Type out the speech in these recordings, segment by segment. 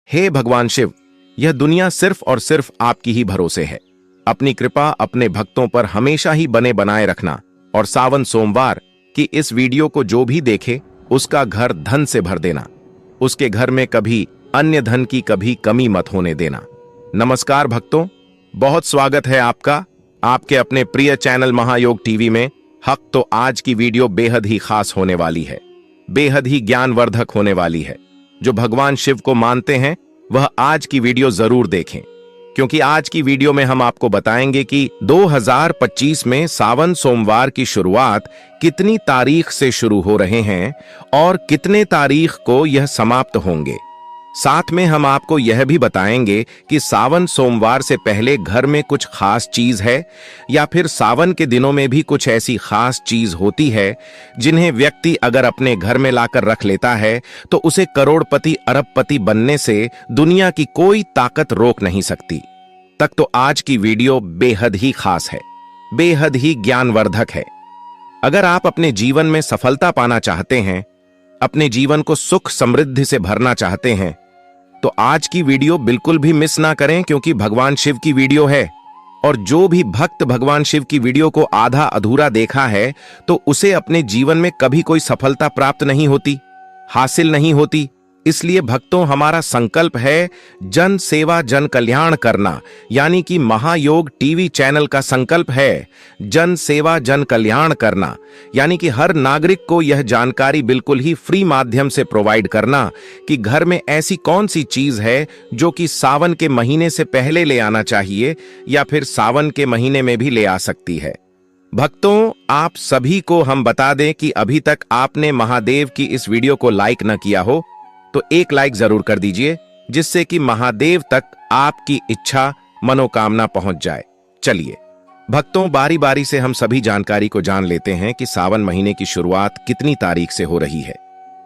हे भगवान शिव, यह दुनिया सिर्फ और सिर्फ आपकी ही भरोसे है। अपनी कृपा अपने भक्तों पर हमेशा ही बने बनाए रखना और सावन सोमवार की इस वीडियो को जो भी देखे उसका घर धन से भर देना। उसके घर में कभी अन्य धन की कभी कमी मत होने देना। नमस्कार भक्तों, बहुत स्वागत है आपका आपके अपने प्रिय चैनल महायोग टीवी में। तो आज की वीडियो बेहद ही खास होने वाली है, बेहद ही ज्ञानवर्धक होने वाली है। जो भगवान शिव को मानते हैं वह आज की वीडियो जरूर देखें, क्योंकि आज की वीडियो में हम आपको बताएंगे कि 2025 में सावन सोमवार की शुरुआत कितनी तारीख से शुरू हो रहे हैं और कितने तारीख को यह समाप्त होंगे। साथ में हम आपको यह भी बताएंगे कि सावन सोमवार से पहले घर में कुछ खास चीज है या फिर सावन के दिनों में भी कुछ ऐसी खास चीज होती है जिन्हें व्यक्ति अगर अपने घर में लाकर रख लेता है तो उसे करोड़पति अरबपति बनने से दुनिया की कोई ताकत रोक नहीं सकती। तक तो आज की वीडियो बेहद ही खास है, बेहद ही ज्ञानवर्धक है। अगर आप अपने जीवन में सफलता पाना चाहते हैं, अपने जीवन को सुख समृद्धि से भरना चाहते हैं, तो आज की वीडियो बिल्कुल भी मिस ना करें, क्योंकि भगवान शिव की वीडियो है। और जो भी भक्त भगवान शिव की वीडियो को आधा अधूरा देखा है तो उसे अपने जीवन में कभी कोई सफलता प्राप्त नहीं होती, हासिल नहीं होती। इसलिए भक्तों, हमारा संकल्प है जन सेवा जन कल्याण करना, यानी कि महायोग टीवी चैनल का संकल्प है जन सेवा जन कल्याण करना, यानी कि हर नागरिक को यह जानकारी बिल्कुल ही फ्री माध्यम से प्रोवाइड करना कि घर में ऐसी कौन सी चीज है जो कि सावन के महीने से पहले ले आना चाहिए या फिर सावन के महीने में भी ले आ सकती है। भक्तों, आप सभी को हम बता दें कि अभी तक आपने महादेव की इस वीडियो को लाइक न किया हो तो एक लाइक जरूर कर दीजिए, जिससे कि महादेव तक आपकी इच्छा मनोकामना पहुंच जाए। चलिए भक्तों, बारी बारी से हम सभी जानकारी को जान लेते हैं कि सावन महीने की शुरुआत कितनी तारीख से हो रही है।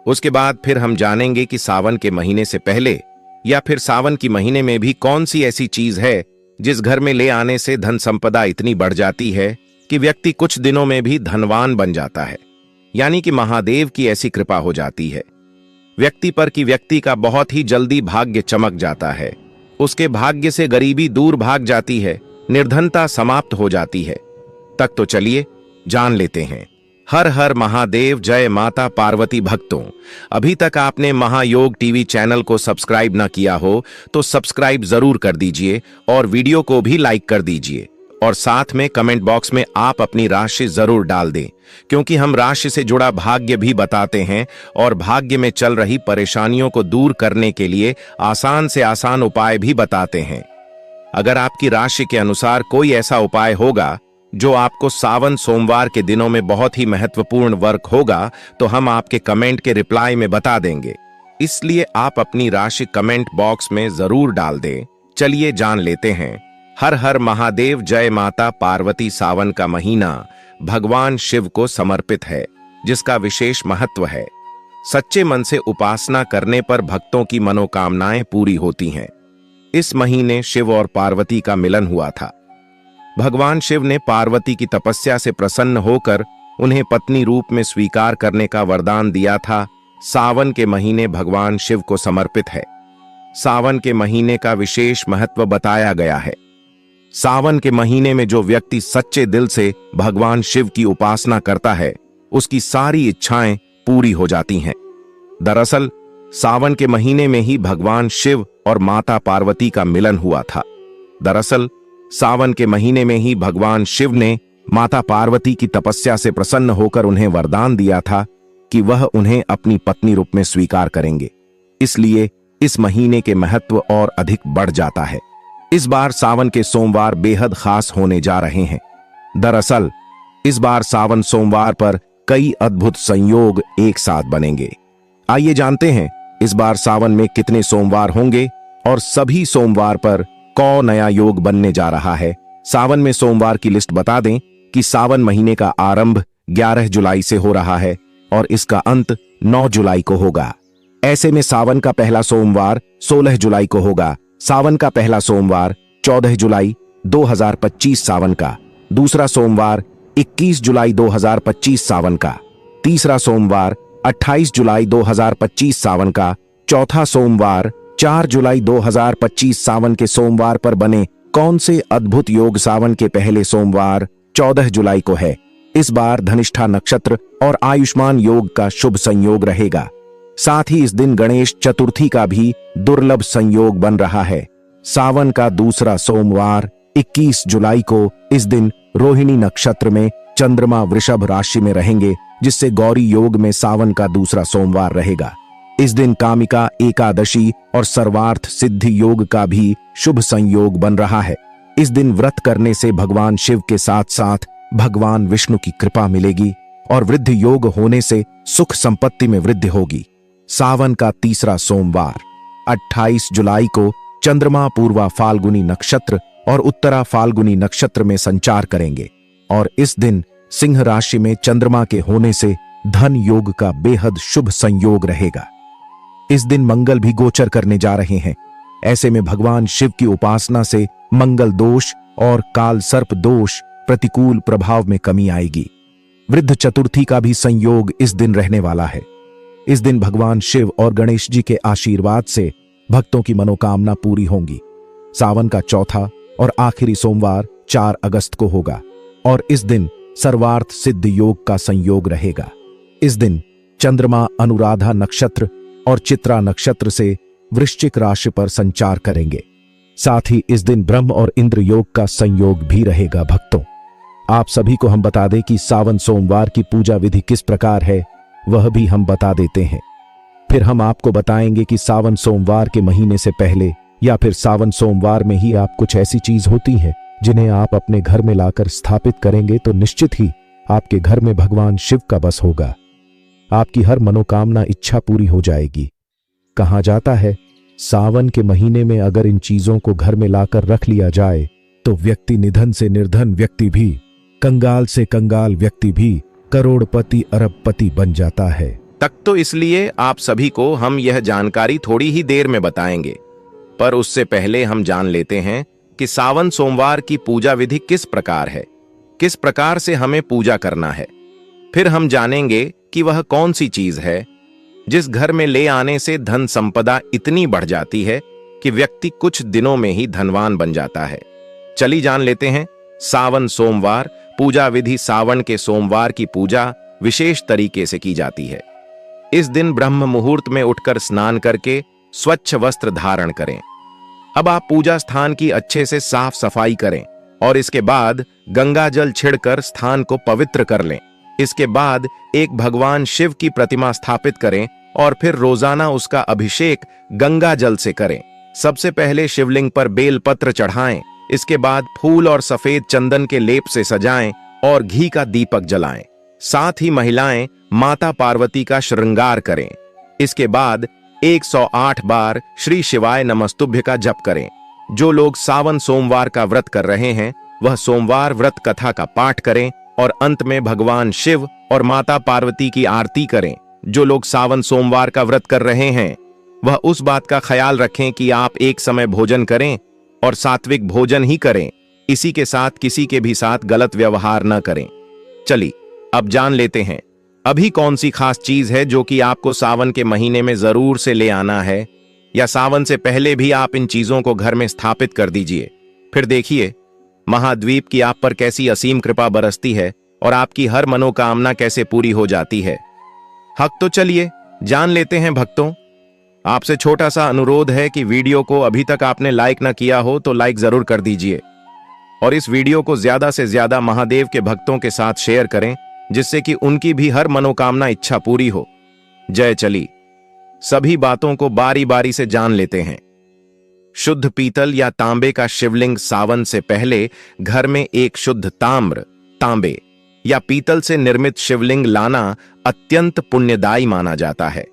उसके बाद फिर हम जानेंगे कि सावन के महीने से पहले या फिर सावन की महीने में भी कौन सी ऐसी चीज है जिस घर में ले आने से धन संपदा इतनी बढ़ जाती है कि व्यक्ति कुछ दिनों में भी धनवान बन जाता है, यानी कि महादेव की ऐसी कृपा हो जाती है व्यक्ति पर कि व्यक्ति का बहुत ही जल्दी भाग्य चमक जाता है, उसके भाग्य से गरीबी दूर भाग जाती है, निर्धनता समाप्त हो जाती है। तक तो चलिए जान लेते हैं। हर हर महादेव, जय माता पार्वती। भक्तों, अभी तक आपने महायोग टीवी चैनल को सब्सक्राइब न किया हो तो सब्सक्राइब जरूर कर दीजिए और वीडियो को भी लाइक कर दीजिए, और साथ में कमेंट बॉक्स में आप अपनी राशि जरूर डाल दें, क्योंकि हम राशि से जुड़ा भाग्य भी बताते हैं और भाग्य में चल रही परेशानियों को दूर करने के लिए आसान से आसान उपाय भी बताते हैं। अगर आपकी राशि के अनुसार कोई ऐसा उपाय होगा जो आपको सावन सोमवार के दिनों में बहुत ही महत्वपूर्ण वर्क होगा तो हम आपके कमेंट के रिप्लाई में बता देंगे। इसलिए आप अपनी राशि कमेंट बॉक्स में जरूर डाल दें। चलिए जान लेते हैं। हर हर महादेव, जय माता पार्वती। सावन का महीना भगवान शिव को समर्पित है, जिसका विशेष महत्व है। सच्चे मन से उपासना करने पर भक्तों की मनोकामनाएं पूरी होती हैं। इस महीने शिव और पार्वती का मिलन हुआ था। भगवान शिव ने पार्वती की तपस्या से प्रसन्न होकर उन्हें पत्नी रूप में स्वीकार करने का वरदान दिया था। सावन के महीने भगवान शिव को समर्पित है। सावन के महीने का विशेष महत्व बताया गया है। सावन के महीने में जो व्यक्ति सच्चे दिल से भगवान शिव की उपासना करता है उसकी सारी इच्छाएं पूरी हो जाती हैं। दरअसल सावन के महीने में ही भगवान शिव और माता पार्वती का मिलन हुआ था। दरअसल सावन के महीने में ही भगवान शिव ने माता पार्वती की तपस्या से प्रसन्न होकर उन्हें वरदान दिया था कि वह उन्हें अपनी पत्नी रूप में स्वीकार करेंगे। इसलिए इस महीने के महत्व और अधिक बढ़ जाता है। इस बार सावन के सोमवार बेहद खास होने जा रहे हैं। दरअसल इस बार सावन सोमवार पर कई अद्भुत संयोग एक साथ बनेंगे। आइए जानते हैं इस बार सावन में कितने सोमवार होंगे और सभी सोमवार पर कौन नया योग बनने जा रहा है। सावन में सोमवार की लिस्ट बता दें कि सावन महीने का आरंभ 11 जुलाई से हो रहा है और इसका अंत 9 जुलाई को होगा। ऐसे में सावन का पहला सोमवार 16 जुलाई को होगा। सावन का पहला सोमवार 14 जुलाई 2025 सावन का, दूसरा सोमवार 21 जुलाई 2025 सावन का, तीसरा सोमवार 28 जुलाई 2025 सावन का, चौथा सोमवार 4 जुलाई 2025 सावन के सोमवार पर बने कौन से अद्भुत योग सावन के पहले सोमवार 14 जुलाई को है। इस बार धनिष्ठा नक्षत्र और आयुष्मान योग का शुभ संयोग रहेगा। साथ ही इस दिन गणेश चतुर्थी का भी दुर्लभ संयोग बन रहा है। सावन का दूसरा सोमवार 21 जुलाई को इस दिन रोहिणी नक्षत्र में चंद्रमा वृषभ राशि में रहेंगे, जिससे गौरी योग में सावन का दूसरा सोमवार रहेगा। इस दिन कामिका एकादशी और सर्वार्थ सिद्धि योग का भी शुभ संयोग बन रहा है। इस दिन व्रत करने से भगवान शिव के साथ साथ भगवान विष्णु की कृपा मिलेगी और वृद्धि योग होने से सुख संपत्ति में वृद्धि होगी। सावन का तीसरा सोमवार 28 जुलाई को चंद्रमा पूर्वा फाल्गुनी नक्षत्र और उत्तरा फाल्गुनी नक्षत्र में संचार करेंगे और इस दिन सिंह राशि में चंद्रमा के होने से धन योग का बेहद शुभ संयोग रहेगा। इस दिन मंगल भी गोचर करने जा रहे हैं। ऐसे में भगवान शिव की उपासना से मंगल दोष और काल सर्प दोष प्रतिकूल प्रभाव में कमी आएगी। वृद्ध चतुर्थी का भी संयोग इस दिन रहने वाला है। इस दिन भगवान शिव और गणेश जी के आशीर्वाद से भक्तों की मनोकामना पूरी होंगी। सावन का चौथा और आखिरी सोमवार 4 अगस्त को होगा और इस दिन सर्वार्थ सिद्ध योग का संयोग रहेगा। इस दिन चंद्रमा अनुराधा नक्षत्र और चित्रा नक्षत्र से वृश्चिक राशि पर संचार करेंगे। साथ ही इस दिन ब्रह्म और इंद्र योग का संयोग भी रहेगा। भक्तों, आप सभी को हम बता दें कि सावन सोमवार की पूजा विधि किस प्रकार है, वह भी हम बता देते हैं। फिर हम आपको बताएंगे कि सावन सोमवार के महीने से पहले या फिर सावन सोमवार में ही आप कुछ ऐसी चीज होती हैं जिन्हें आप अपने घर में लाकर स्थापित करेंगे तो निश्चित ही आपके घर में भगवान शिव का बस होगा। आपकी हर मनोकामना इच्छा पूरी हो जाएगी। कहा जाता है, सावन के महीने में अगर इन चीजों को घर में लाकर रख लिया जाए तो व्यक्ति निधन से निर्धन व्यक्ति भी, कंगाल से कंगाल व्यक्ति भी करोड़पति अरबपति बन जाता है। तक तो इसलिए आप सभी को हम यह जानकारी थोड़ी ही देर में बताएंगे, पर उससे पहले हम जान लेते हैं कि सावन सोमवार की पूजा विधि किस प्रकार है, किस प्रकार से हमें पूजा करना है। फिर हम जानेंगे कि वह कौन सी चीज है जिस घर में ले आने से धन संपदा इतनी बढ़ जाती है कि व्यक्ति कुछ दिनों में ही धनवान बन जाता है। चलिए जान लेते हैं सावन सोमवार पूजा विधि। सावन के सोमवार की पूजा विशेष तरीके से की जाती है। इस दिन ब्रह्म मुहूर्त में उठकर स्नान करके स्वच्छ वस्त्र धारण करें। अब आप पूजा स्थान की अच्छे से साफ सफाई करें और इसके बाद गंगा जल छिड़कर स्थान को पवित्र कर लें। इसके बाद एक भगवान शिव की प्रतिमा स्थापित करें और फिर रोजाना उसका अभिषेक गंगा जल से करें। सबसे पहले शिवलिंग पर बेल पत्र चढ़ाएं, इसके बाद फूल और सफेद चंदन के लेप से सजाएं और घी का दीपक जलाएं। साथ ही महिलाएं माता पार्वती का श्रृंगार करें। इसके बाद 108 बार श्री शिवाय नमस्तुभ्य का जप करें। जो लोग सावन सोमवार का व्रत कर रहे हैं वह सोमवार व्रत कथा का पाठ करें और अंत में भगवान शिव और माता पार्वती की आरती करें। जो लोग सावन सोमवार का व्रत कर रहे हैं वह उस बात का ख्याल रखें कि आप एक समय भोजन करें और सात्विक भोजन ही करें। इसी के साथ किसी के भी साथ गलत व्यवहार न करें। चलिए अब जान लेते हैं अभी कौन सी खास चीज है जो कि आपको सावन के महीने में जरूर से ले आना है, या सावन से पहले भी आप इन चीजों को घर में स्थापित कर दीजिए। फिर देखिए महाद्वीप की आप पर कैसी असीम कृपा बरसती है और आपकी हर मनोकामना कैसे पूरी हो जाती है। हक तो चलिए जान लेते हैं। भक्तों, आपसे छोटा सा अनुरोध है कि वीडियो को अभी तक आपने लाइक ना किया हो तो लाइक जरूर कर दीजिए और इस वीडियो को ज्यादा से ज्यादा महादेव के भक्तों के साथ शेयर करें, जिससे कि उनकी भी हर मनोकामना इच्छा पूरी हो। जय। चली सभी बातों को बारी बारी से जान लेते हैं। शुद्ध पीतल या तांबे का शिवलिंग। सावन से पहले घर में एक शुद्ध ताम्र, तांबे या पीतल से निर्मित शिवलिंग लाना अत्यंत पुण्यदायी माना जाता है।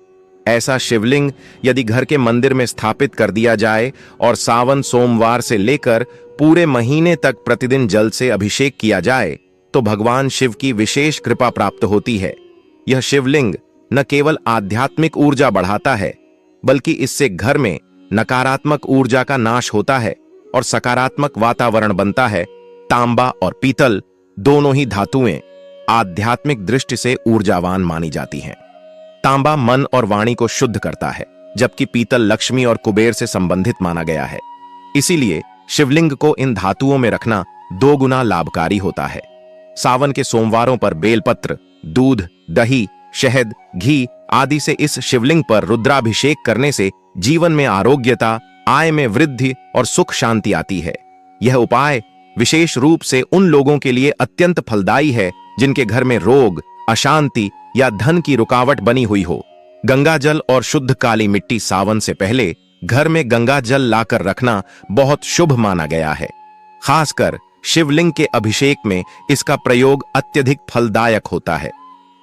ऐसा शिवलिंग यदि घर के मंदिर में स्थापित कर दिया जाए और सावन सोमवार से लेकर पूरे महीने तक प्रतिदिन जल से अभिषेक किया जाए तो भगवान शिव की विशेष कृपा प्राप्त होती है। यह शिवलिंग न केवल आध्यात्मिक ऊर्जा बढ़ाता है बल्कि इससे घर में नकारात्मक ऊर्जा का नाश होता है और सकारात्मक वातावरण बनता है। तांबा और पीतल दोनों ही धातुएं आध्यात्मिक दृष्टि से ऊर्जावान मानी जाती हैं। तांबा मन और वाणी को शुद्ध करता है जबकि पीतल लक्ष्मी और कुबेर से संबंधित माना गया है। इसीलिए शिवलिंग को इन धातुओं में रखना 2 गुना लाभकारी होता है। सावन के सोमवारों पर बेलपत्र, दूध, दही, शहद, घी आदि से इस शिवलिंग पर रुद्राभिषेक करने से जीवन में आरोग्यता, आय में वृद्धि और सुख शांति आती है। यह उपाय विशेष रूप से उन लोगों के लिए अत्यंत फलदायी है जिनके घर में रोग, अशांति या धन की रुकावट बनी हुई हो। गंगा जल और शुद्ध काली मिट्टी सावन से पहले घर में गंगा जल लाकर रखना बहुत शुभ माना गया है। खासकर शिवलिंग के अभिषेक में इसका प्रयोग अत्यधिक फलदायक होता है।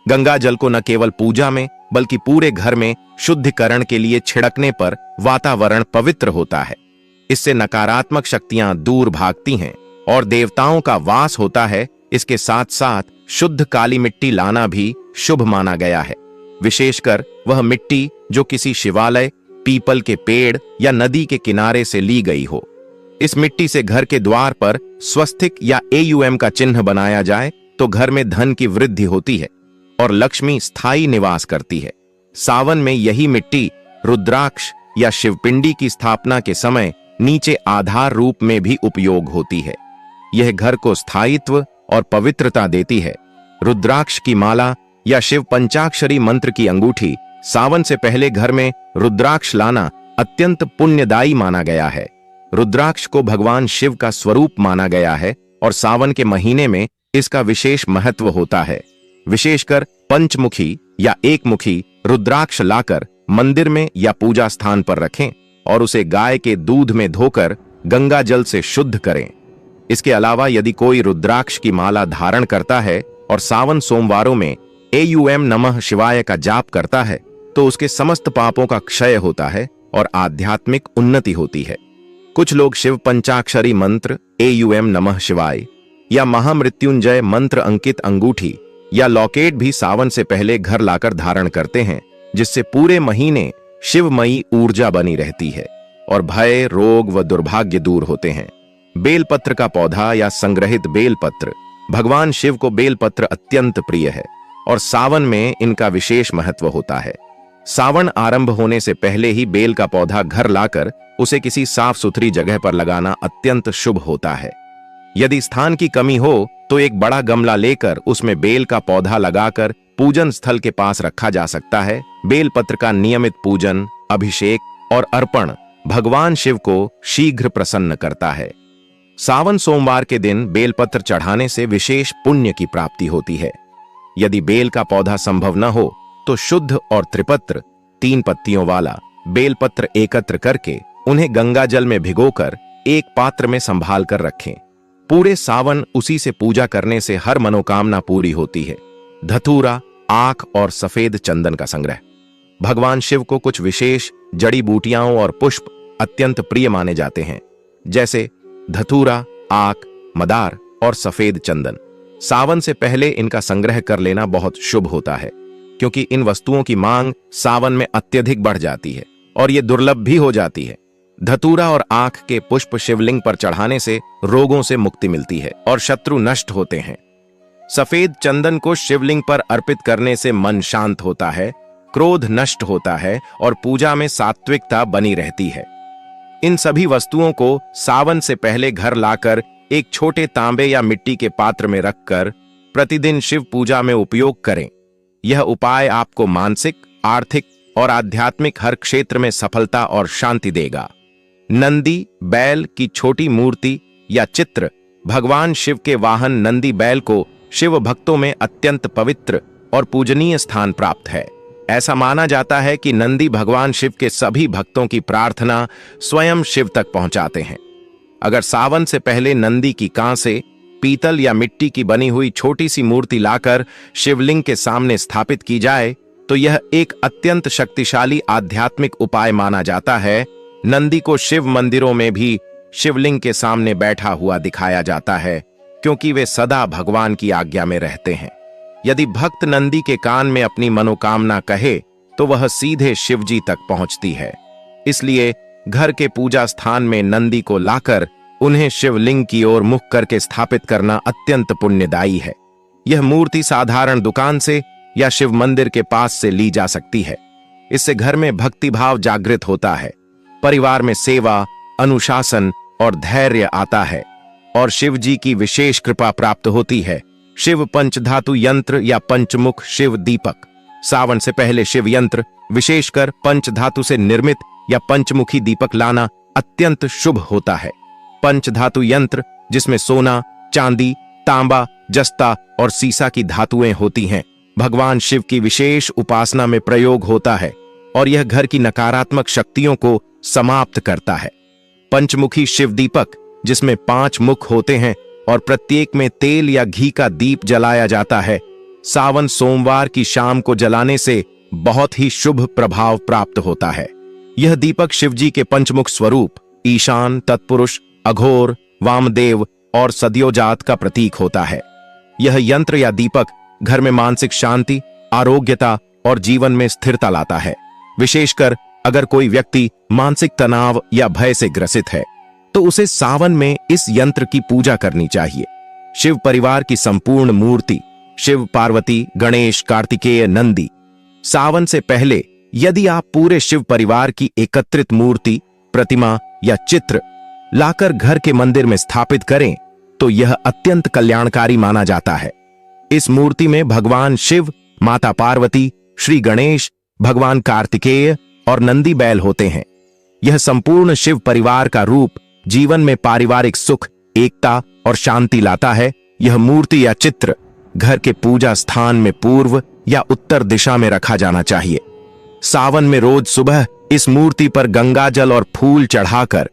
गंगा जल को न केवल पूजा में बल्कि पूरे घर में शुद्धिकरण के लिए छिड़कने पर वातावरण पवित्र होता है। इससे नकारात्मक शक्तियां दूर भागती हैं और देवताओं का वास होता है। इसके साथ साथ शुद्ध काली मिट्टी लाना भी शुभ माना गया है, विशेषकर वह मिट्टी जो किसी शिवालय, पीपल के पेड़ या नदी के किनारे से ली गई हो। इस मिट्टी से घर के द्वार पर स्वस्तिक या AUM का चिन्ह बनाया जाए तो घर में धन की वृद्धि होती है और लक्ष्मी स्थायी निवास करती है। सावन में यही मिट्टी रुद्राक्ष या शिवपिंडी की स्थापना के समय नीचे आधार रूप में भी उपयोग होती है। यह घर को स्थायित्व और पवित्रता देती है। रुद्राक्ष की माला या शिव पंचाक्षरी मंत्र की अंगूठी सावन से पहले घर में रुद्राक्ष लाना अत्यंत पुण्यदायी माना गया है। रुद्राक्ष को भगवान शिव का स्वरूप माना गया है और सावन के महीने में इसका विशेष महत्व होता है। विशेषकर पंचमुखी या एकमुखी रुद्राक्ष लाकर मंदिर में या पूजा स्थान पर रखें और उसे गाय के दूध में धोकर गंगा जल से शुद्ध करें। इसके अलावा यदि कोई रुद्राक्ष की माला धारण करता है और सावन सोमवारों में AUM नमः शिवाय का जाप करता है तो उसके समस्त पापों का क्षय होता है और आध्यात्मिक उन्नति होती है। कुछ लोग शिव पंचाक्षरी मंत्र, AUM नमः शिवाय या महामृत्युंजय मंत्र अंकित अंगूठी या लॉकेट भी सावन से पहले घर लाकर धारण करते हैं, जिससे पूरे महीने शिवमयी ऊर्जा बनी रहती है और भय, रोग व दुर्भाग्य दूर होते हैं। बेलपत्र का पौधा या संग्रहित बेलपत्र, भगवान शिव को बेलपत्र अत्यंत प्रिय है और सावन में इनका विशेष महत्व होता है। सावन आरंभ होने से पहले ही बेल का पौधा घर लाकर उसे किसी साफ सुथरी जगह पर लगाना अत्यंत शुभ होता है। यदि स्थान की कमी हो तो एक बड़ा गमला लेकर उसमें बेल का पौधा लगाकर पूजन स्थल के पास रखा जा सकता है। बेलपत्र का नियमित पूजन, अभिषेक और अर्पण भगवान शिव को शीघ्र प्रसन्न करता है। सावन सोमवार के दिन बेलपत्र चढ़ाने से विशेष पुण्य की प्राप्ति होती है। यदि बेल का पौधा संभव न हो तो शुद्ध और त्रिपत्र 3 पत्तियों वाला बेलपत्र एकत्र करके उन्हें गंगा जल में भिगोकर एक पात्र में संभाल कर रखें। पूरे सावन उसी से पूजा करने से हर मनोकामना पूरी होती है। धतूरा, आख और सफेद चंदन का संग्रह। भगवान शिव को कुछ विशेष जड़ी बूटियां और पुष्प अत्यंत प्रिय माने जाते हैं, जैसे धतूरा, आख, मदार और सफेद चंदन। सावन से पहले इनका संग्रह कर लेना बहुत शुभ होता है, क्योंकि इन वस्तुओं की मांग सावन में अत्यधिक बढ़ जाती है और ये दुर्लभ भी हो जाती है। धतूरा और आंख के पुष्प शिवलिंग पर चढ़ाने से रोगों से मुक्ति मिलती है और शत्रु नष्ट होते हैं। सफेद चंदन को शिवलिंग पर अर्पित करने से मन शांत होता है, क्रोध नष्ट होता है और पूजा में सात्विकता बनी रहती है। इन सभी वस्तुओं को सावन से पहले घर लाकर एक छोटे तांबे या मिट्टी के पात्र में रखकर प्रतिदिन शिव पूजा में उपयोग करें। यह उपाय आपको मानसिक, आर्थिक और आध्यात्मिक हर क्षेत्र में सफलता और शांति देगा। नंदी बैल की छोटी मूर्ति या चित्र भगवान शिव के वाहन नंदी बैल को शिव भक्तों में अत्यंत पवित्र और पूजनीय स्थान प्राप्त है। ऐसा माना जाता है कि नंदी भगवान शिव के सभी भक्तों की प्रार्थना स्वयं शिव तक पहुंचाते हैं। अगर सावन से पहले नंदी की कांसे, पीतल या मिट्टी की बनी हुई छोटी सी मूर्ति लाकर शिवलिंग के सामने स्थापित की जाए तो यह एक अत्यंत शक्तिशाली आध्यात्मिक उपाय माना जाता है। नंदी को शिव मंदिरों में भी शिवलिंग के सामने बैठा हुआ दिखाया जाता है, क्योंकि वे सदा भगवान की आज्ञा में रहते हैं। यदि भक्त नंदी के कान में अपनी मनोकामना कहे तो वह सीधे शिवजी तक पहुंचती है। इसलिए घर के पूजा स्थान में नंदी को लाकर उन्हें शिवलिंग की ओर मुख करके स्थापित करना अत्यंत पुण्यदायी है। यह मूर्ति साधारण दुकान से या शिव मंदिर के पास से ली जा सकती है। इससे घर में भक्ति भाव जागृत होता है, परिवार में सेवा, अनुशासन और धैर्य आता है और शिव जी की विशेष कृपा प्राप्त होती है। शिव पंचधातु यंत्र या पंचमुख शिव दीपक। सावन से पहले शिव यंत्र, विशेषकर पंचधातु से निर्मित या पंचमुखी दीपक लाना अत्यंत शुभ होता है। पंचधातु यंत्र, जिसमें सोना, चांदी, तांबा, जस्ता और सीसा की धातुएं होती हैं, भगवान शिव की विशेष उपासना में प्रयोग होता है और यह घर की नकारात्मक शक्तियों को समाप्त करता है। पंचमुखी शिव दीपक, जिसमें 5 मुख होते हैं और प्रत्येक में तेल या घी का दीप जलाया जाता है, सावन सोमवार की शाम को जलाने से बहुत ही शुभ प्रभाव प्राप्त होता है। यह दीपक शिवजी के पंचमुख स्वरूप ईशान, तत्पुरुष, अघोर, वामदेव और सद्योजात का प्रतीक होता है। यह यंत्र या दीपक घर में मानसिक शांति, आरोग्यता और जीवन में स्थिरता लाता है। विशेषकर अगर कोई व्यक्ति मानसिक तनाव या भय से ग्रसित है तो उसे सावन में इस यंत्र की पूजा करनी चाहिए। शिव परिवार की संपूर्ण मूर्ति, शिव, पार्वती, गणेश, कार्तिकेय, नंदी। सावन से पहले यदि आप पूरे शिव परिवार की एकत्रित मूर्ति, प्रतिमा या चित्र लाकर घर के मंदिर में स्थापित करें तो यह अत्यंत कल्याणकारी माना जाता है। इस मूर्ति में भगवान शिव, माता पार्वती, श्री गणेश, भगवान कार्तिकेय और नंदी बैल होते हैं। यह संपूर्ण शिव परिवार का रूप जीवन में पारिवारिक सुख, एकता और शांति लाता है। यह मूर्ति या चित्र घर के पूजा स्थान में पूर्व या उत्तर दिशा में रखा जाना चाहिए। सावन में रोज सुबह इस मूर्ति पर गंगा जल और फूल चढ़ाकर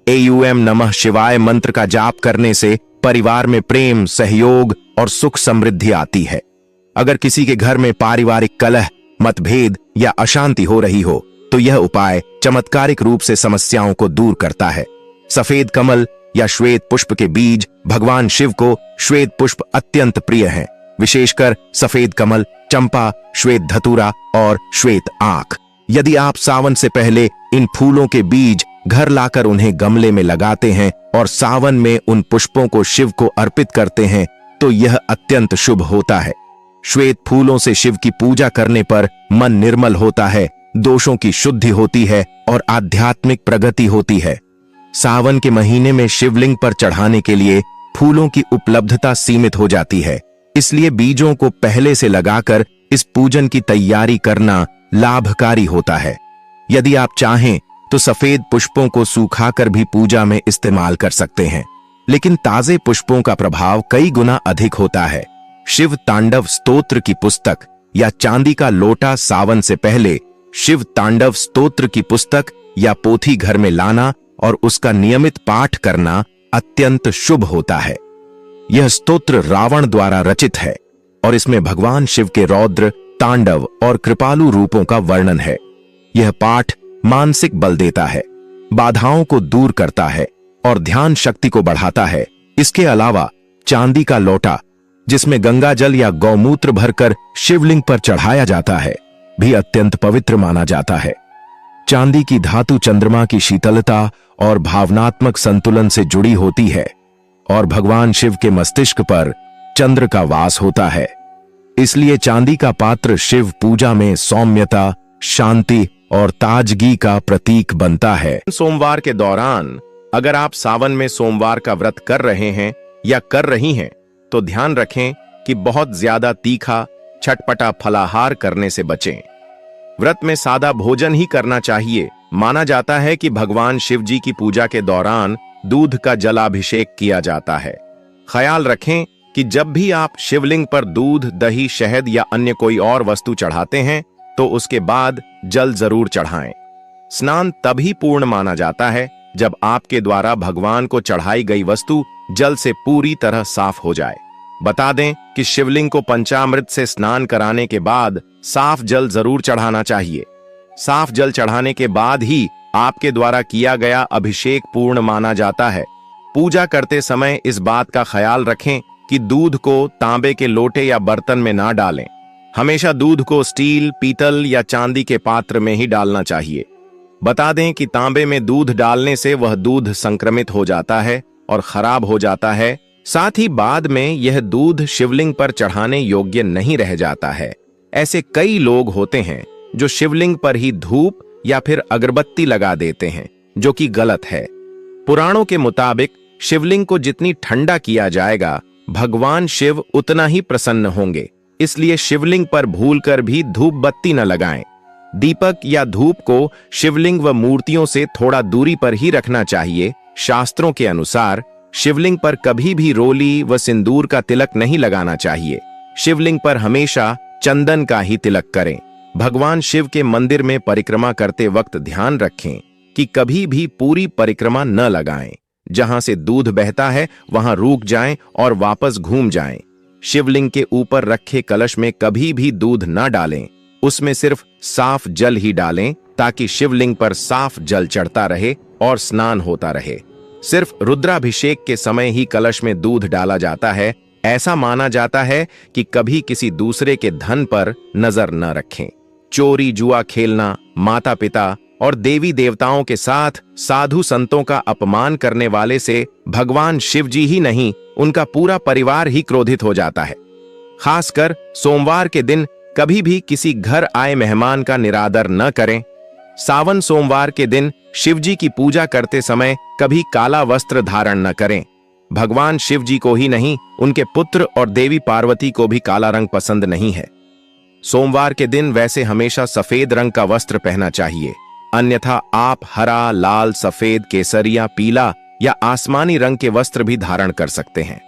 एयूएम नमः शिवाय मंत्र का जाप करने से परिवार में प्रेम, सहयोग और सुख समृद्धि आती है। अगर किसी के घर में पारिवारिक कलह, मतभेद या अशांति हो रही हो तो यह उपाय चमत्कारिक रूप से समस्याओं को दूर करता है। सफेद कमल या श्वेत पुष्प के बीज, भगवान शिव को श्वेत पुष्प अत्यंत प्रिय हैं, विशेषकर सफेद कमल, चंपा, श्वेत धतूरा और श्वेत आंख। यदि आप सावन से पहले इन फूलों के बीज घर लाकर उन्हें गमले में लगाते हैं और सावन में उन पुष्पों को शिव को अर्पित करते हैं तो यह अत्यंत शुभ होता है। श्वेत फूलों से शिव की पूजा करने पर मन निर्मल होता है, दोषों की शुद्धि होती है और आध्यात्मिक प्रगति होती है। सावन के महीने में शिवलिंग पर चढ़ाने के लिए फूलों की उपलब्धता सीमित हो जाती है, इसलिए बीजों को पहले से लगाकर इस पूजन की तैयारी करना लाभकारी होता है। यदि आप चाहें तो सफेद पुष्पों को सुखाकर भी पूजा में इस्तेमाल कर सकते हैं, लेकिन ताजे पुष्पों का प्रभाव कई गुना अधिक होता है। शिव तांडव स्तोत्र की पुस्तक या चांदी का लोटा सावन से पहले शिव तांडव स्तोत्र की पुस्तक या पोथी घर में लाना और उसका नियमित पाठ करना अत्यंत शुभ होता है। यह स्तोत्र रावण द्वारा रचित है और इसमें भगवान शिव के रौद्र, तांडव और कृपालु रूपों का वर्णन है। यह पाठ मानसिक बल देता है, बाधाओं को दूर करता है और ध्यान शक्ति को बढ़ाता है। इसके अलावा चांदी का लोटा, जिसमें गंगा जल या गौमूत्र भरकर शिवलिंग पर चढ़ाया जाता है, भी अत्यंत पवित्र माना जाता है। चांदी की धातु चंद्रमा की शीतलता और भावनात्मक संतुलन से जुड़ी होती है और भगवान शिव के मस्तिष्क पर चंद्र का वास होता है। इसलिए चांदी का पात्र शिव पूजा में सौम्यता, शांति और ताजगी का प्रतीक बनता है। सोमवार के दौरान अगर आप सावन में सोमवार का व्रत कर रहे हैं या कर रही हैं तो ध्यान रखें कि बहुत ज्यादा तीखा, चटपटा फलाहार करने से बचें। व्रत में सादा भोजन ही करना चाहिए। माना जाता है कि भगवान शिव जी की पूजा के दौरान दूध का जलाभिषेक किया जाता है। ख्याल रखें कि जब भी आप शिवलिंग पर दूध, दही, शहद या अन्य कोई और वस्तु चढ़ाते हैं तो उसके बाद जल जरूर चढ़ाएं। स्नान तभी पूर्ण माना जाता है जब आपके द्वारा भगवान को चढ़ाई गई वस्तु जल से पूरी तरह साफ हो जाए। बता दें कि शिवलिंग को पंचामृत से स्नान कराने के बाद साफ जल जरूर चढ़ाना चाहिए। साफ जल चढ़ाने के बाद ही आपके द्वारा किया गया अभिषेक पूर्ण माना जाता है। पूजा करते समय इस बात का ख्याल रखें कि दूध को तांबे के लोटे या बर्तन में ना डालें। हमेशा दूध को स्टील, पीतल या चांदी के पात्र में ही डालना चाहिए। बता दें कि तांबे में दूध डालने से वह दूध संक्रमित हो जाता है और खराब हो जाता है। साथ ही बाद में यह दूध शिवलिंग पर चढ़ाने योग्य नहीं रह जाता है। ऐसे कई लोग होते हैं जो शिवलिंग पर ही धूप या फिर अगरबत्ती लगा देते हैं, जो कि गलत है। पुराणों के मुताबिक शिवलिंग को जितनी ठंडा किया जाएगा, भगवान शिव उतना ही प्रसन्न होंगे। इसलिए शिवलिंग पर भूलकर भी धूप बत्ती न लगाएं। दीपक या धूप को शिवलिंग व मूर्तियों से थोड़ा दूरी पर ही रखना चाहिए। शास्त्रों के अनुसार शिवलिंग पर कभी भी रोली व सिंदूर का तिलक नहीं लगाना चाहिए। शिवलिंग पर हमेशा चंदन का ही तिलक करें। भगवान शिव के मंदिर में परिक्रमा करते वक्त ध्यान रखें कि कभी भी पूरी परिक्रमा न लगाएं। जहां से दूध बहता है वहां रुक जाएं और वापस घूम जाएं। शिवलिंग के ऊपर रखे कलश में कभी भी दूध न डालें। उसमें सिर्फ साफ जल ही डालें ताकि शिवलिंग पर साफ जल चढ़ता रहे और स्नान होता रहे। सिर्फ रुद्राभिषेक के समय ही कलश में दूध डाला जाता है। ऐसा माना जाता है कि कभी किसी दूसरे के धन पर नजर न रखें। चोरी जुआ खेलना, माता पिता और देवी देवताओं के साथ साधु संतों का अपमान करने वाले से भगवान शिव जी ही नहीं, उनका पूरा परिवार ही क्रोधित हो जाता है। खासकर सोमवार के दिन कभी भी किसी घर आए मेहमान का निरादर न करें। सावन सोमवार के दिन शिव जी की पूजा करते समय कभी काला वस्त्र धारण न करें। भगवान शिव जी को ही नहीं, उनके पुत्र और देवी पार्वती को भी काला रंग पसंद नहीं है। सोमवार के दिन वैसे हमेशा सफेद रंग का वस्त्र पहनना चाहिए, अन्यथा आप हरा, लाल, सफेद, केसरिया, पीला या आसमानी रंग के वस्त्र भी धारण कर सकते हैं।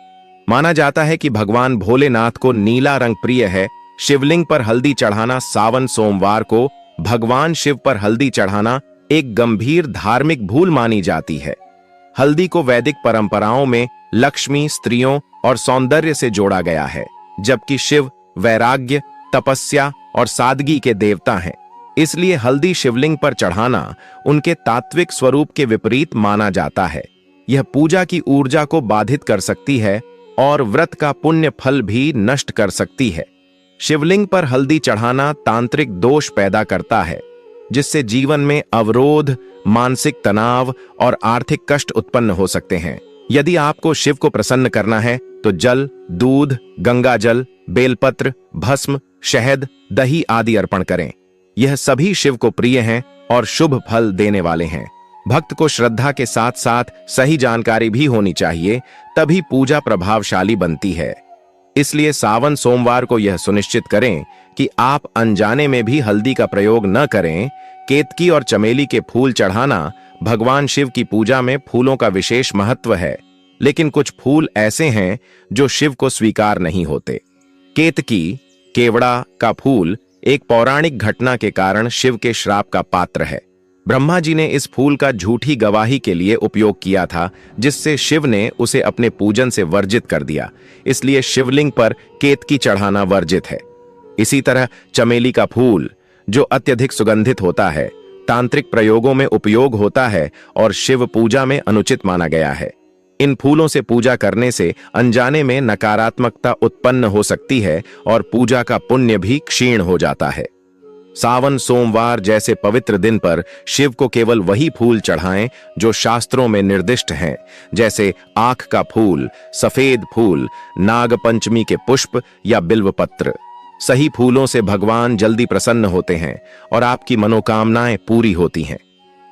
माना जाता है कि भगवान भोलेनाथ को नीला रंग प्रिय है। शिवलिंग पर हल्दी चढ़ाना सावन सोमवार को भगवान शिव पर हल्दी चढ़ाना एक गंभीर धार्मिक भूल मानी जाती है। हल्दी को वैदिक परंपराओं में लक्ष्मी, स्त्रियों और सौंदर्य से जोड़ा गया है, जबकि शिव वैराग्य, तपस्या और सादगी के देवता हैं। इसलिए हल्दी शिवलिंग पर चढ़ाना उनके तात्विक स्वरूप के विपरीत माना जाता है। यह पूजा की ऊर्जा को बाधित कर सकती है और व्रत का पुण्य फल भी नष्ट कर सकती है। शिवलिंग पर हल्दी चढ़ाना तांत्रिक दोष पैदा करता है, जिससे जीवन में अवरोध, मानसिक तनाव और आर्थिक कष्ट उत्पन्न हो सकते हैं। यदि आपको शिव को प्रसन्न करना है तो जल, दूध, गंगाजल, बेलपत्र, भस्म, शहद, दही आदि अर्पण करें। यह सभी शिव को प्रिय हैं और शुभ फल देने वाले हैं। भक्त को श्रद्धा के साथ साथ सही जानकारी भी होनी चाहिए, तभी पूजा प्रभावशाली बनती है। इसलिए सावन सोमवार को यह सुनिश्चित करें कि आप अनजाने में भी हल्दी का प्रयोग न करें। केतकी और चमेली के फूल चढ़ाना भगवान शिव की पूजा में फूलों का विशेष महत्व है, लेकिन कुछ फूल ऐसे हैं जो शिव को स्वीकार नहीं होते। केतकी, केवड़ा का फूल एक पौराणिक घटना के कारण शिव के श्राप का पात्र है। ब्रह्मा जी ने इस फूल का झूठी गवाही के लिए उपयोग किया था, जिससे शिव ने उसे अपने पूजन से वर्जित कर दिया। इसलिए शिवलिंग पर केतकी चढ़ाना वर्जित है। इसी तरह चमेली का फूल, जो अत्यधिक सुगंधित होता है, तांत्रिक प्रयोगों में उपयोग होता है और शिव पूजा में अनुचित माना गया है। इन फूलों से पूजा करने से अनजाने में नकारात्मकता उत्पन्न हो सकती है और पूजा का पुण्य भी क्षीण हो जाता है। सावन सोमवार जैसे पवित्र दिन पर शिव को केवल वही फूल चढ़ाएं जो शास्त्रों में निर्दिष्ट हैं, जैसे आंख का फूल, सफेद फूल, नाग पंचमी के पुष्प या बिल्व पत्र। सही फूलों से भगवान जल्दी प्रसन्न होते हैं और आपकी मनोकामनाएं पूरी होती हैं।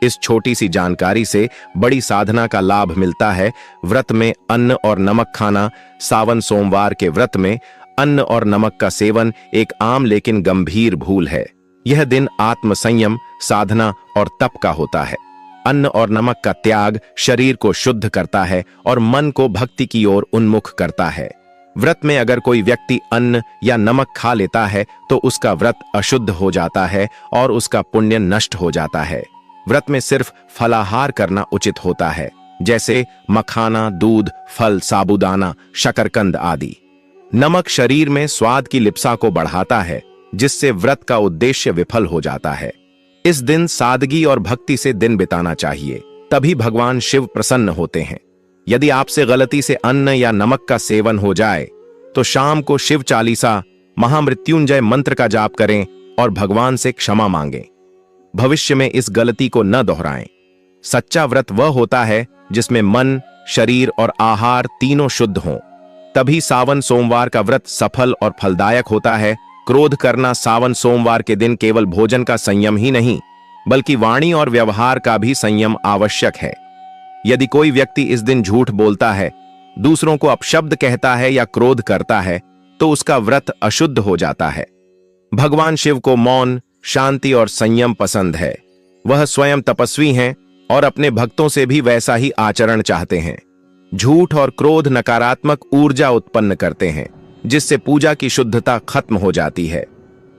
इस छोटी सी जानकारी से बड़ी साधना का लाभ मिलता है। व्रत में अन्न और नमक खाना। सावन सोमवार के व्रत में अन्न और नमक का सेवन एक आम लेकिन गंभीर भूल है। यह दिन आत्मसंयम, साधना और तप का होता है। अन्न और नमक का त्याग शरीर को शुद्ध करता है और मन को भक्ति की ओर उन्मुख करता है। व्रत में अगर कोई व्यक्ति अन्न या नमक खा लेता है तो उसका व्रत अशुद्ध हो जाता है और उसका पुण्य नष्ट हो जाता है। व्रत में सिर्फ फलाहार करना उचित होता है, जैसे मखाना, दूध, फल, साबूदाना, शकरकंद आदि। नमक शरीर में स्वाद की लिप्सा को बढ़ाता है, जिससे व्रत का उद्देश्य विफल हो जाता है। इस दिन सादगी और भक्ति से दिन बिताना चाहिए, तभी भगवान शिव प्रसन्न होते हैं। यदि आपसे गलती से अन्न या नमक का सेवन हो जाए तो शाम को शिव चालीसा, महामृत्युंजय मंत्र का जाप करें और भगवान से क्षमा मांगें। भविष्य में इस गलती को न दोहराएं। सच्चा व्रत वह होता है जिसमें मन, शरीर और आहार तीनों शुद्ध हों। तभी सावन सोमवार का व्रत सफल और फलदायक होता है। क्रोध करना सावन सोमवार के दिन केवल भोजन का संयम ही नहीं, बल्कि वाणी और व्यवहार का भी संयम आवश्यक है। यदि कोई व्यक्ति इस दिन झूठ बोलता है, दूसरों को अपशब्द कहता है या क्रोध करता है, तो उसका व्रत अशुद्ध हो जाता है। भगवान शिव को मौन, शांति और संयम पसंद है। वह स्वयं तपस्वी हैं और अपने भक्तों से भी वैसा ही आचरण चाहते हैं। झूठ और क्रोध नकारात्मक ऊर्जा उत्पन्न करते हैं, जिससे पूजा की शुद्धता खत्म हो जाती है।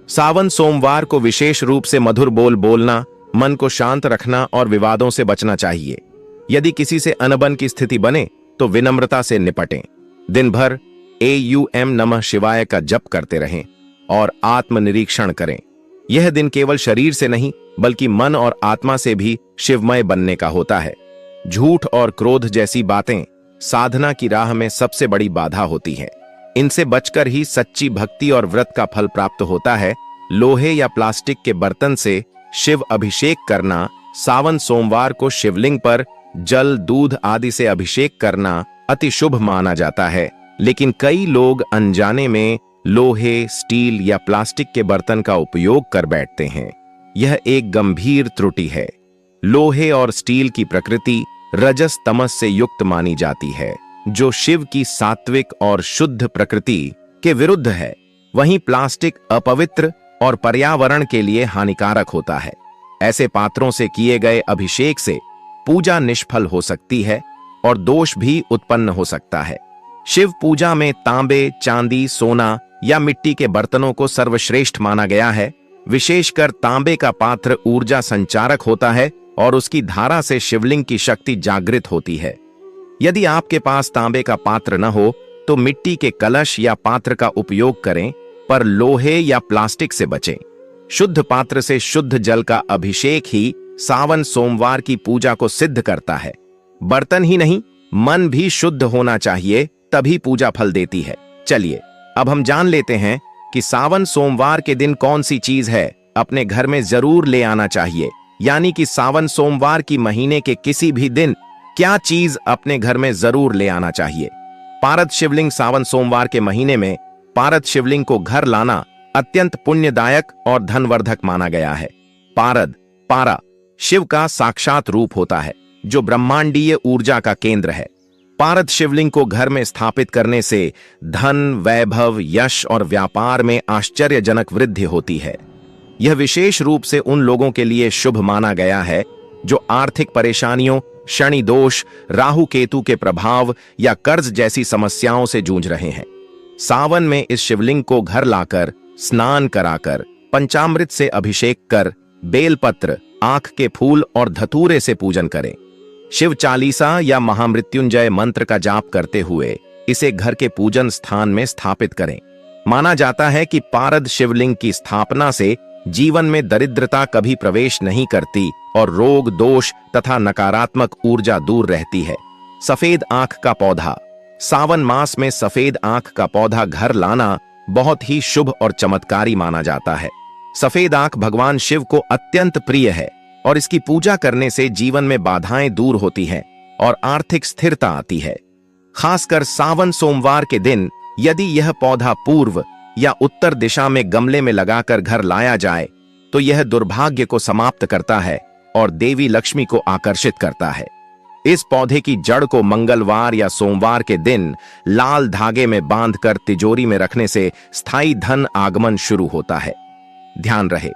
सावन सोमवार को विशेष रूप से मधुर बोल बोलना, मन को शांत रखना और विवादों से बचना चाहिए। यदि किसी से अनबन की स्थिति बने तो विनम्रता से निपटें। दिन भर AUM नमः शिवाय का जप करते रहें और आत्मनिरीक्षण करें। यह दिन केवल शरीर से नहीं, बल्कि मन और आत्मा से भी शिवमय बनने का होता है। झूठ और क्रोध जैसी बातें साधना की राह में सबसे बड़ी बाधा होती है। इनसे बचकर ही सच्ची भक्ति और व्रत का फल प्राप्त होता है। लोहे या प्लास्टिक के बर्तन से शिव अभिषेक करना, सावन सोमवार को शिवलिंग पर जल, दूध आदि से अभिषेक करना अति शुभ माना जाता है। लेकिन कई लोग अनजाने में लोहे, स्टील या प्लास्टिक के बर्तन का उपयोग कर बैठते हैं। यह एक गंभीर त्रुटि है। लोहे और स्टील की प्रकृति रजस तमस से युक्त मानी जाती है, जो शिव की सात्विक और शुद्ध प्रकृति के विरुद्ध है। वहीं प्लास्टिक अपवित्र और पर्यावरण के लिए हानिकारक होता है। ऐसे पात्रों से किए गए अभिषेक से पूजा निष्फल हो सकती है और दोष भी उत्पन्न हो सकता है। शिव पूजा में तांबे, चांदी, सोना या मिट्टी के बर्तनों को सर्वश्रेष्ठ माना गया है। विशेषकर तांबे का पात्र ऊर्जा संचारक होता है और उसकी धारा से शिवलिंग की शक्ति जागृत होती है। यदि आपके पास तांबे का पात्र न हो तो मिट्टी के कलश या पात्र का उपयोग करें, पर लोहे या प्लास्टिक से बचें। शुद्ध पात्र से शुद्ध जल का अभिषेक ही सावन सोमवार की पूजा को सिद्ध करता है। बर्तन ही नहीं, मन भी शुद्ध होना चाहिए, तभी पूजा फल देती है। चलिए अब हम जान लेते हैं कि सावन सोमवार के दिन कौन सी चीज है अपने घर में जरूर ले आना चाहिए। यानी कि सावन सोमवार की महीने के किसी भी दिन क्या चीज अपने घर में जरूर ले आना चाहिए। पारद शिवलिंग। सावन सोमवार के महीने में पारद शिवलिंग को घर लाना अत्यंत पुण्यदायक और धनवर्धक माना गया है। पारद, पारा शिव का साक्षात रूप होता है, जो ब्रह्मांडीय ऊर्जा का केंद्र है। पारद शिवलिंग को घर में स्थापित करने से धन, वैभव, यश और व्यापार में आश्चर्यजनक वृद्धि होती है। यह विशेष रूप से उन लोगों के लिए शुभ माना गया है जो आर्थिक परेशानियों, शनि दोष, राहु केतु के प्रभाव या कर्ज जैसी समस्याओं से जूझ रहे हैं। सावन में इस शिवलिंग को घर लाकर, स्नान कराकर, पंचामृत से अभिषेक कर, बेलपत्र, आंख के फूल और धतूरे से पूजन करें। शिव चालीसा या महामृत्युंजय मंत्र का जाप करते हुए इसे घर के पूजन स्थान में स्थापित करें। माना जाता है कि पारद शिवलिंग की स्थापना से जीवन में दरिद्रता कभी प्रवेश नहीं करती और रोग, दोष तथा नकारात्मक ऊर्जा दूर रहती है। सफेद आंख का पौधा। सावन मास में सफेद आंख का पौधा घर लाना बहुत ही शुभ और चमत्कारी माना जाता है। सफेद आंख भगवान शिव को अत्यंत प्रिय है और इसकी पूजा करने से जीवन में बाधाएं दूर होती हैं और आर्थिक स्थिरता आती है। खासकर सावन सोमवार के दिन यदि यह पौधा पूर्व या उत्तर दिशा में गमले में लगाकर घर लाया जाए तो यह दुर्भाग्य को समाप्त करता है और देवी लक्ष्मी को आकर्षित करता है। इस पौधे की जड़ को मंगलवार या सोमवार के दिन लाल धागे में बांधकर तिजोरी में रखने से स्थायी धन आगमन शुरू होता है। ध्यान रहे,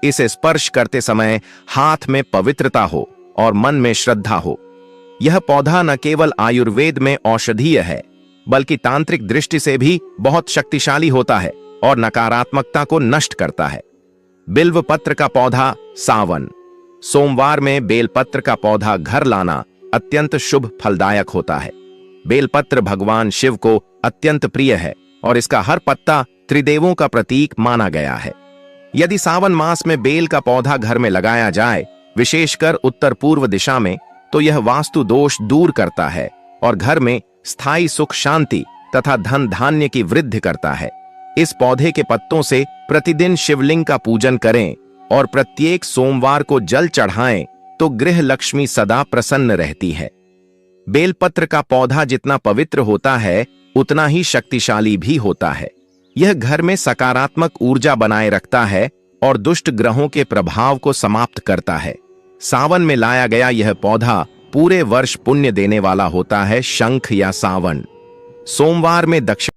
इसे स्पर्श करते समय हाथ में पवित्रता हो और मन में श्रद्धा हो। यह पौधा न केवल आयुर्वेद में औषधीय है, बल्कि तांत्रिक दृष्टि से भी बहुत शक्तिशाली होता है और नकारात्मकता को नष्ट करता है। बिल्व पत्र का पौधा। सावन सोमवार में बेलपत्र का पौधा घर लाना अत्यंत शुभ फलदायक होता है। बेलपत्र भगवान शिव को अत्यंत प्रिय है और इसका हर पत्ता त्रिदेवों का प्रतीक माना गया है। यदि सावन मास में बेल का पौधा घर में लगाया जाए, विशेषकर उत्तर पूर्व दिशा में, तो यह वास्तु दोष दूर करता है और घर में स्थायी सुख, शांति तथा धन धान्य की वृद्धि करता है। इस पौधे के पत्तों से प्रतिदिन शिवलिंग का पूजन करें और प्रत्येक सोमवार को जल चढ़ाएं तो गृह लक्ष्मी सदा प्रसन्न रहती है। बेलपत्र का पौधा जितना पवित्र होता है उतना ही शक्तिशाली भी होता है। यह घर में सकारात्मक ऊर्जा बनाए रखता है और दुष्ट ग्रहों के प्रभाव को समाप्त करता है। सावन में लाया गया यह पौधा पूरे वर्ष पुण्य देने वाला होता है। शंख या सावन। सोमवार में दक्षिण